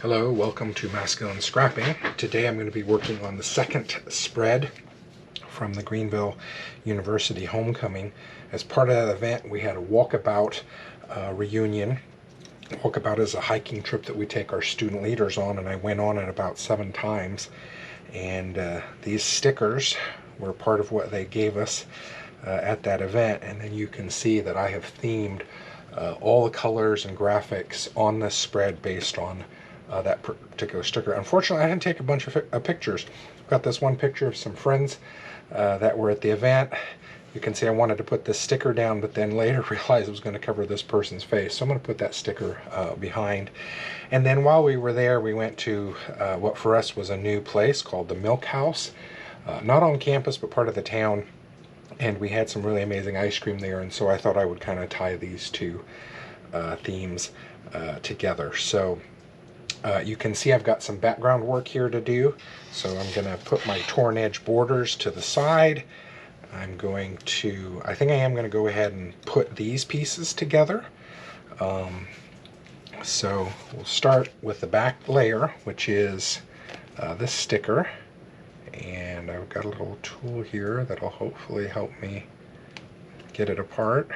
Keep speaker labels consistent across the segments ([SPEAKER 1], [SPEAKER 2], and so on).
[SPEAKER 1] Hello, welcome to Masculine Scrapping. Today I'm going to be working on the second spread from the Greenville University homecoming. As part of that event, we had a Walkabout Reunion. Walkabout is a hiking trip that we take our student leaders on, and I went on it about 7 times. And these stickers were part of what they gave us at that event. And then you can see that I have themed all the colors and graphics on this spread based on that particular sticker. Unfortunately, I didn't take a bunch of pictures. I've got this one picture of some friends that were at the event. You can see I wanted to put this sticker down, but then later realized it was going to cover this person's face. So I'm going to put that sticker behind. And then while we were there, we went to what for us was a new place called the Milk House. Not on campus, but part of the town. And we had some really amazing ice cream there. And so I thought I would kind of tie these two themes together. So you can see I've got some background work here to do. So I'm going to put my torn edge borders to the side. I think I am going to go ahead and put these pieces together. So we'll start with the back layer, which is this sticker. And I've got a little tool here that'll hopefully help me get it apart.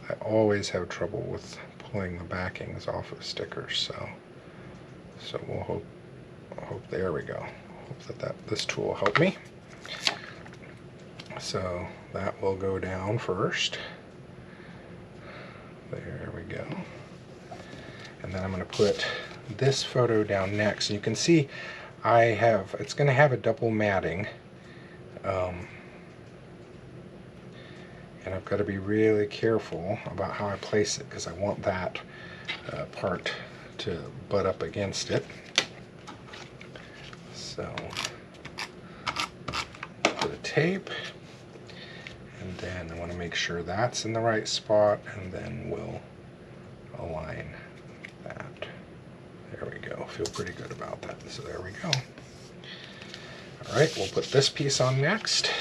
[SPEAKER 1] I always have trouble with pulling the backings off of stickers, so we'll hope there we go. Hope that this tool will help me. So that will go down first. There we go. And then I'm going to put this photo down next. And you can see it's going to have a double matting. And I've got to be really careful about how I place it because I want that part to butt up against it. So put a tape, and then I want to make sure that's in the right spot, and then we'll align that. There we go. Feel pretty good about that. So there we go. All right, we'll put this piece on next.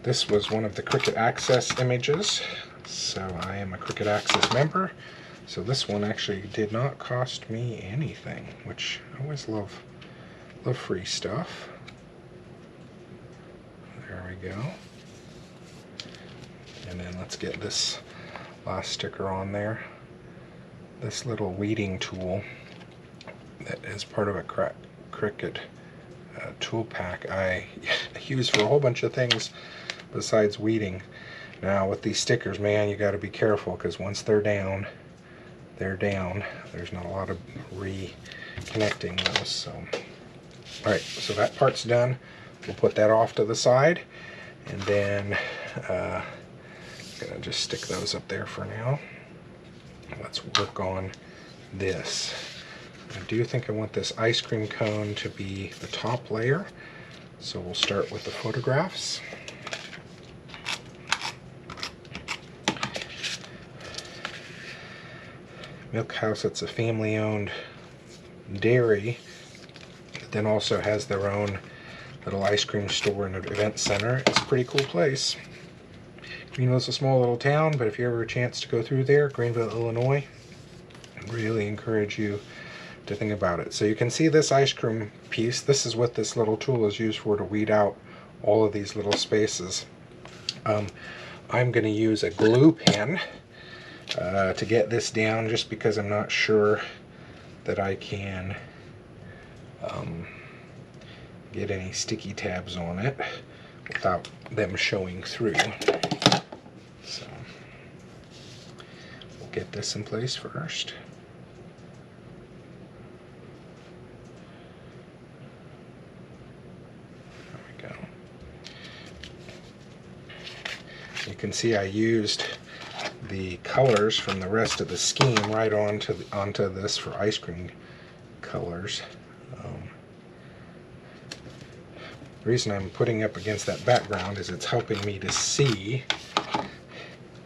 [SPEAKER 1] This was one of the Cricut Access images. So I am a Cricut Access member. So this one actually did not cost me anything, which I always love free stuff. There we go. And then let's get this last sticker on there. This little weeding tool that is part of a Cricut tool pack I use for a whole bunch of things besides weeding. Now with these stickers, man, you got to be careful because once they're down, they're down. There's not a lot of reconnecting those. So, all right, so that part's done. We'll put that off to the side, and then I'm gonna just stick those up there for now. Let's work on this. I do think I want this ice cream cone to be the top layer, so we'll start with the photographs. Milk House, it's a family-owned dairy that then also has their own little ice cream store and event center. It's a pretty cool place. Greenville's a small little town, but if you ever have a chance to go through there, Greenville, Illinois, I really encourage you to think about it. So you can see this ice cream piece. This is what this little tool is used for, to weed out all of these little spaces. I'm going to use a glue pen to get this down, just because I'm not sure that I can get any sticky tabs on it without them showing through. So we'll get this in place first. There we go. You can see I used the colors from the rest of the scheme right onto this for ice cream colors. The reason I'm putting up against that background is it's helping me to see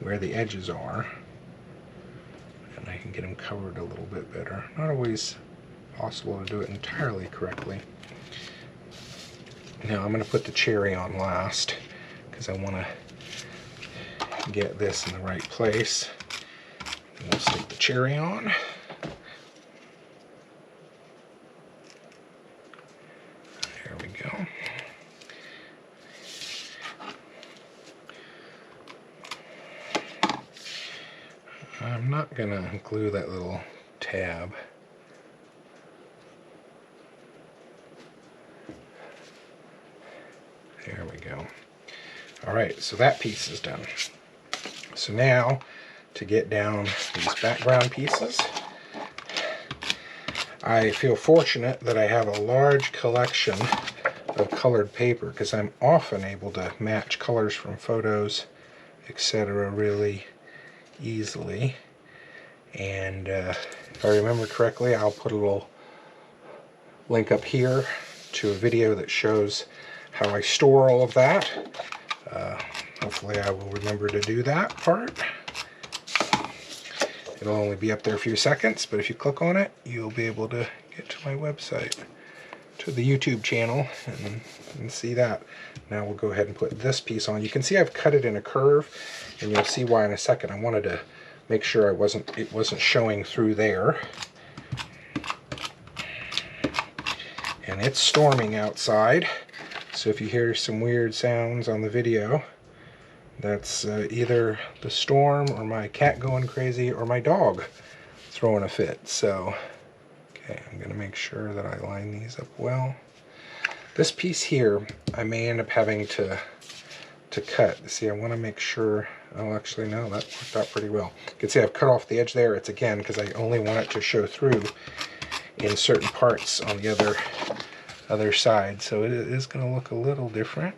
[SPEAKER 1] where the edges are, and I can get them covered a little bit better. Not always possible to do it entirely correctly. Now I'm going to put the cherry on last because I want to get this in the right place. We'll stick the cherry on. There we go. I'm not going to glue that little tab. There we go. All right, so that piece is done. So now, to get down these background pieces, I feel fortunate that I have a large collection of colored paper because I'm often able to match colors from photos, etc. really easily. And if I remember correctly, I'll put a little link up here to a video that shows how I store all of that. Hopefully I will remember to do that part. It'll only be up there a few seconds, but if you click on it, you'll be able to get to my website, to the YouTube channel, and see that. Now we'll go ahead and put this piece on. You can see I've cut it in a curve, and you'll see why in a second. I wanted to make sure it wasn't showing through there. And it's storming outside, so if you hear some weird sounds on the video, that's either the storm or my cat going crazy or my dog throwing a fit. So, okay, I'm going to make sure that I line these up well. This piece here, I may end up having to cut. See, I want to make sure, oh, actually, no, that worked out pretty well. You can see I've cut off the edge there. It's again, because I only want it to show through in certain parts on the other side. So it is going to look a little different.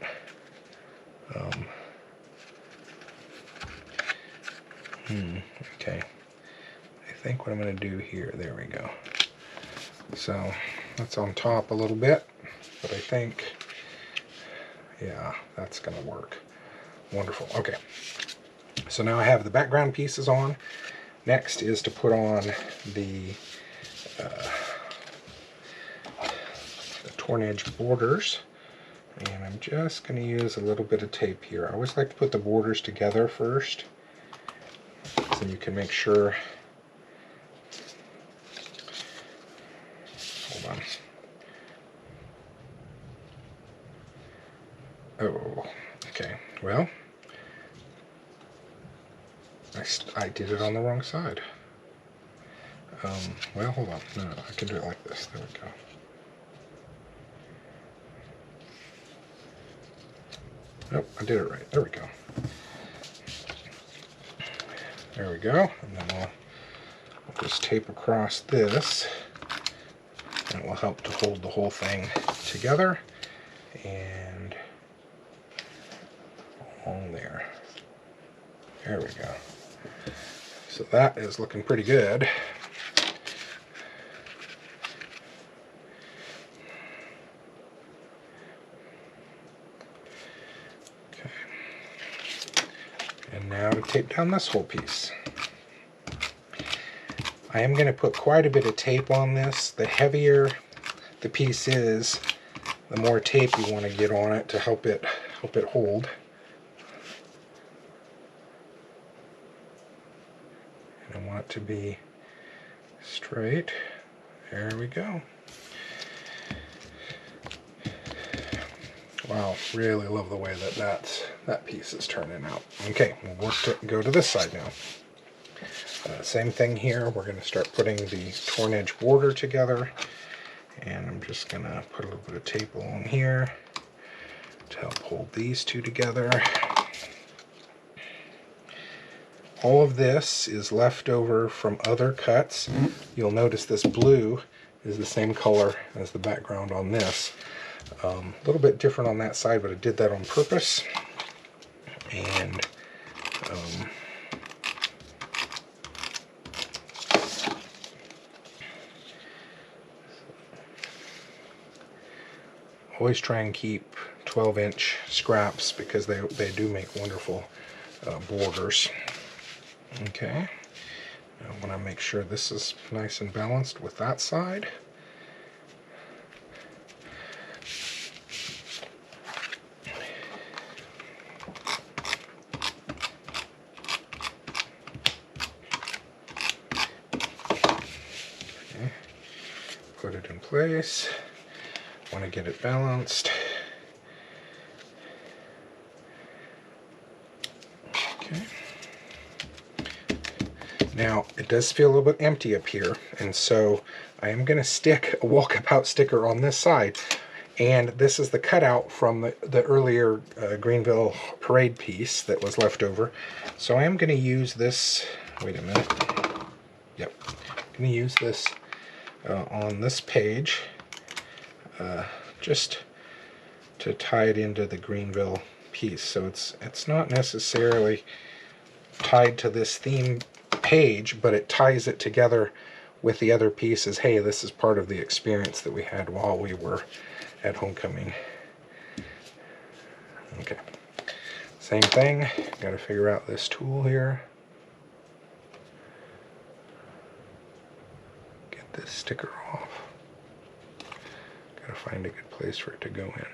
[SPEAKER 1] Okay, I think what I'm going to do here, there we go. So that's on top a little bit, but I think, yeah, that's going to work. Wonderful. Okay, so now I have the background pieces on. Next is to put on the torn edge borders, and I'm just going to use a little bit of tape here. I always like to put the borders together first, so you can make sure. Hold on. Oh, okay. Well, I did it on the wrong side. Well, hold on. No, I can do it like this. There we go. Nope, I did it right. There we go. There we go. And then we'll just tape across this. And it will help to hold the whole thing together. And along there. There we go. So that is looking pretty good. Okay. And now to tape down this whole piece. I am going to put quite a bit of tape on this. The heavier the piece is, the more tape you want to get on it to help it hold. And I want it to be straight. There we go. Wow, really love the way that piece is turning out. Okay, we'll go to this side now. Same thing here. We're going to start putting the torn edge border together, and I'm just going to put a little bit of tape along here to help hold these two together. All of this is left over from other cuts. You'll notice this blue is the same color as the background on this. A little bit different on that side, but I did that on purpose. And always try and keep 12-inch scraps because they do make wonderful borders. Okay, now I want to make sure this is nice and balanced with that side. put it in place. Want to get it balanced. Okay. Now, it does feel a little bit empty up here, and so I am going to stick a Walkabout sticker on this side. And this is the cutout from the earlier Greenville parade piece that was left over. So I am going to use this, wait a minute. Yep, I'm going to use this on this page just to tie it into the Greenville piece. So it's not necessarily tied to this theme page, but it ties it together with the other pieces. Hey, this is part of the experience that we had while we were at homecoming. Okay, same thing, got to figure out this tool here. Get this sticker off. Got to find a good place for it to go in.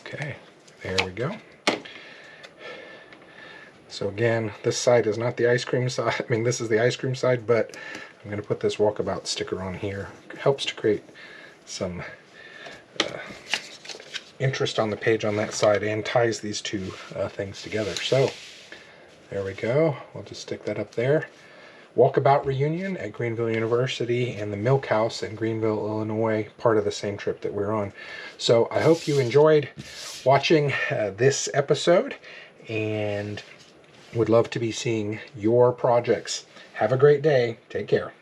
[SPEAKER 1] Okay, there we go. So again, this side is not the ice cream side. I mean, this is the ice cream side, but I'm going to put this Walkabout sticker on here. It helps to create some interest on the page on that side and ties these two things together. So there we go. We'll just stick that up there. Walkabout Reunion at Greenville University and the Milk House in Greenville, Illinois, part of the same trip that we're on. So I hope you enjoyed watching this episode, and would love to be seeing your projects. Have a great day. Take care.